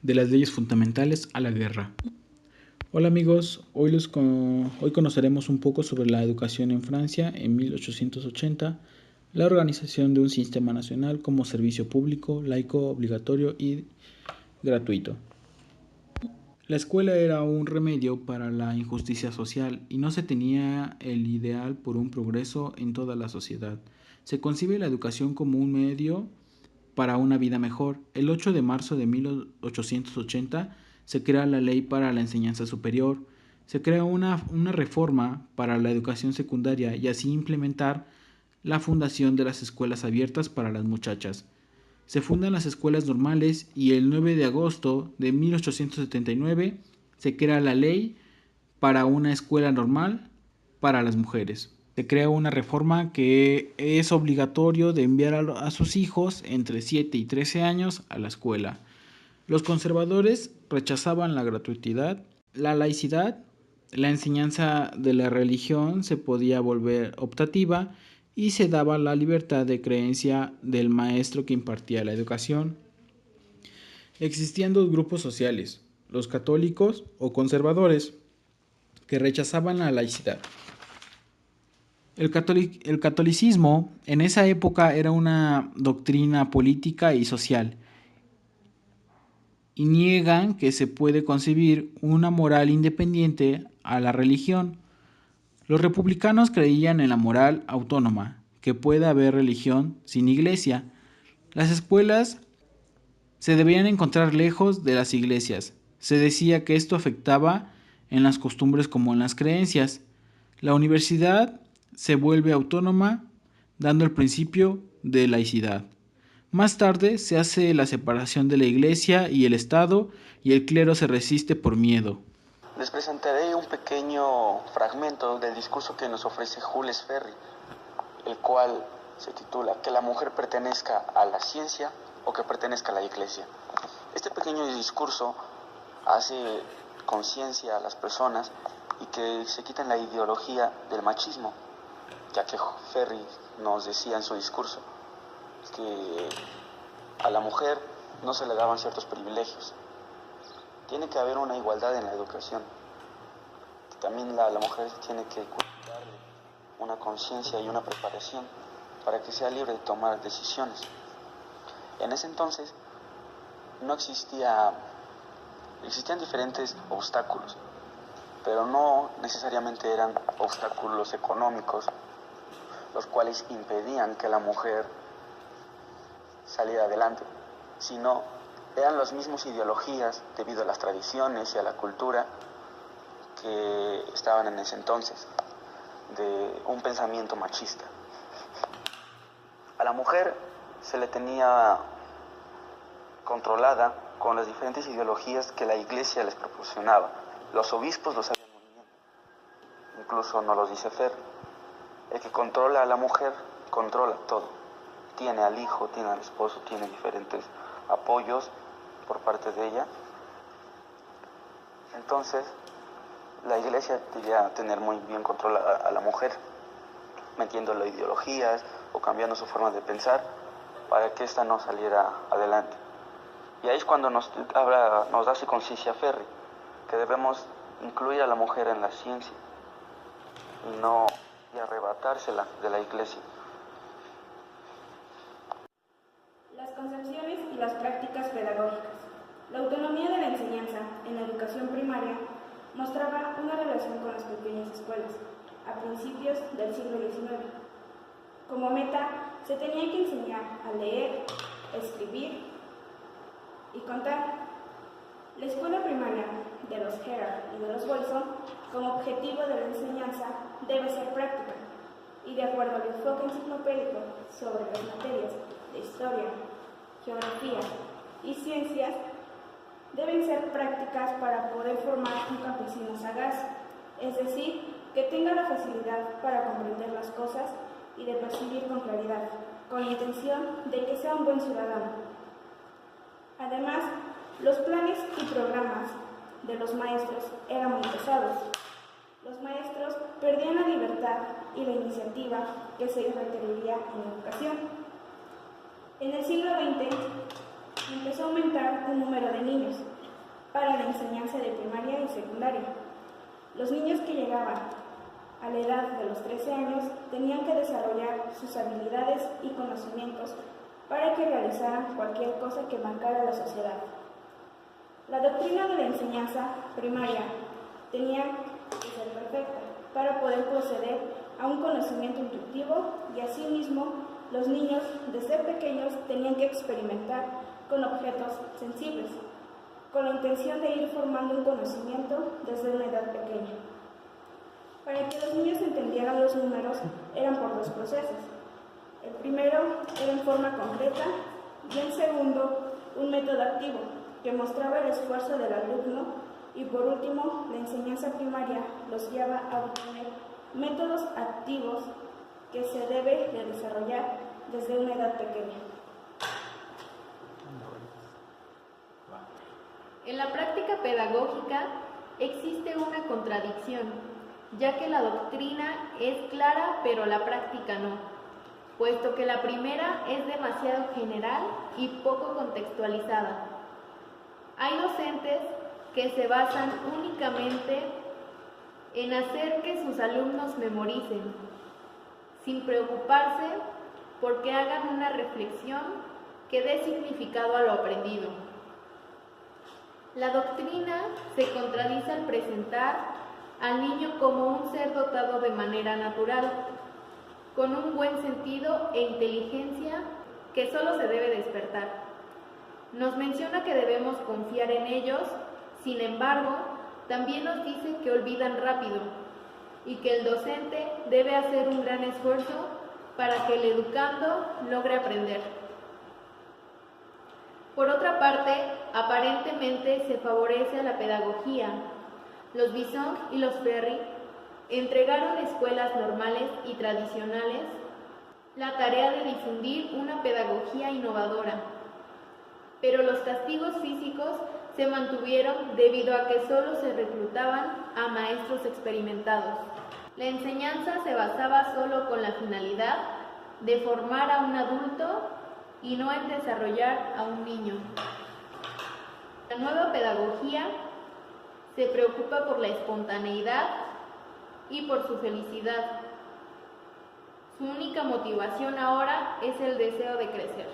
de las leyes fundamentales a la guerra. Hola amigos, hoy conoceremos un poco sobre la educación en Francia en 1880, la organización de un sistema nacional como servicio público, laico, obligatorio y gratuito. La escuela era un remedio para la injusticia social y no se tenía el ideal por un progreso en toda la sociedad. Se concibe la educación como un medio para una vida mejor. El 8 de marzo de 1880 se crea la Ley para la Enseñanza Superior. Se crea una reforma para la educación secundaria y así implementar la fundación de las escuelas abiertas para las muchachas. Se fundan las escuelas normales y el 9 de agosto de 1879 se crea la ley para una escuela normal para las mujeres. Se crea una reforma que es obligatorio de enviar a sus hijos entre 7 y 13 años a la escuela. Los conservadores rechazaban la gratuidad, la laicidad, la enseñanza de la religión se podía volver optativa y se daba la libertad de creencia del maestro que impartía la educación. Existían dos grupos sociales, los católicos o conservadores, que rechazaban la laicidad. El catolicismo en esa época era una doctrina política y social, y niegan que se puede concebir una moral independiente a la religión. Los republicanos creían en la moral autónoma, que puede haber religión sin iglesia. Las escuelas se debían encontrar lejos de las iglesias. Se decía que esto afectaba en las costumbres como en las creencias. La universidad se vuelve autónoma, dando el principio de laicidad. Más tarde se hace la separación de la iglesia y el Estado, y el clero se resiste por miedo. Les presentaré un pequeño fragmento del discurso que nos ofrece Jules Ferry, el cual se titula "Que la mujer pertenezca a la ciencia o que pertenezca a la iglesia". Este pequeño discurso hace conciencia a las personas y que se quiten la ideología del machismo, ya que Ferry nos decía en su discurso que a la mujer no se le daban ciertos privilegios. Tiene que haber una igualdad en la educación. También la mujer tiene que darle una conciencia y una preparación para que sea libre de tomar decisiones. En ese entonces no existían diferentes obstáculos, pero no necesariamente eran obstáculos económicos, los cuales impedían que la mujer saliera adelante, sino eran las mismas ideologías debido a las tradiciones y a la cultura que estaban en ese entonces, de un pensamiento machista. A la mujer se le tenía controlada con las diferentes ideologías que la iglesia les proporcionaba. Los obispos lo sabían muy bien, incluso nos lo dice Ferry. El que controla a la mujer controla todo. Tiene al hijo, tiene al esposo, tiene diferentes apoyos por parte de ella. Entonces, la iglesia debía tener muy bien controlada a la mujer, metiéndole ideologías o cambiando su forma de pensar para que ésta no saliera adelante. Y ahí es cuando nos da conciencia Ferry, que debemos incluir a la mujer en la ciencia y no arrebatársela de la iglesia. Las concepciones y las prácticas pedagógicas. La autonomía de la enseñanza en la educación primaria mostraba una relación con las pequeñas escuelas a principios del siglo XIX. Como meta, se tenía que enseñar a leer, escribir y contar. La escuela primaria de los Herard y de los Wilson, como objetivo de la enseñanza, debe ser práctica y de acuerdo al enfoque enciclopédico sobre las materias de historia, geografía y ciencias, deben ser prácticas para poder formar un campesino sagaz, es decir, que tenga la facilidad para comprender las cosas y de percibir con claridad, con la intención de que sea un buen ciudadano. Además, los planes y programas de los maestros eran muy pesados. Los maestros perdían la libertad y la iniciativa que se requeriría en la educación. En el siglo XX, empezó a aumentar un número de niños para la enseñanza de primaria y secundaria. Los niños que llegaban a la edad de los 13 años tenían que desarrollar sus habilidades y conocimientos para que realizaran cualquier cosa que marcara la sociedad. La doctrina de la enseñanza primaria tenía que ser perfecta para poder proceder a un conocimiento intuitivo y asimismo los niños desde pequeños tenían que experimentar con objetos sensibles, con la intención de ir formando un conocimiento desde una edad pequeña. Para que los niños entendieran los números eran por dos procesos. El primero era en forma concreta y el segundo un método activo que mostraba el esfuerzo del alumno y por último la enseñanza primaria los guiaba a obtener métodos activos que se debe de desarrollar desde una edad pequeña. En la práctica pedagógica existe una contradicción, ya que la doctrina es clara pero la práctica no, puesto que la primera es demasiado general y poco contextualizada. Hay docentes que se basan únicamente en hacer que sus alumnos memoricen, sin preocuparse porque hagan una reflexión que dé significado a lo aprendido. La doctrina se contradice al presentar al niño como un ser dotado de manera natural, con un buen sentido e inteligencia que solo se debe despertar. Nos menciona que debemos confiar en ellos, sin embargo, también nos dice que olvidan rápido y que el docente debe hacer un gran esfuerzo para que el educando logre aprender. Por otra parte, aparentemente se favorece a la pedagogía. Los Bisson y los Ferry entregaron a escuelas normales y tradicionales la tarea de difundir una pedagogía innovadora, pero los castigos físicos se mantuvieron debido a que solo se reclutaban a maestros experimentados. La enseñanza se basaba solo con la finalidad de formar a un adulto y no en desarrollar a un niño. La nueva pedagogía se preocupa por la espontaneidad y por su felicidad. Su única motivación ahora es el deseo de crecer.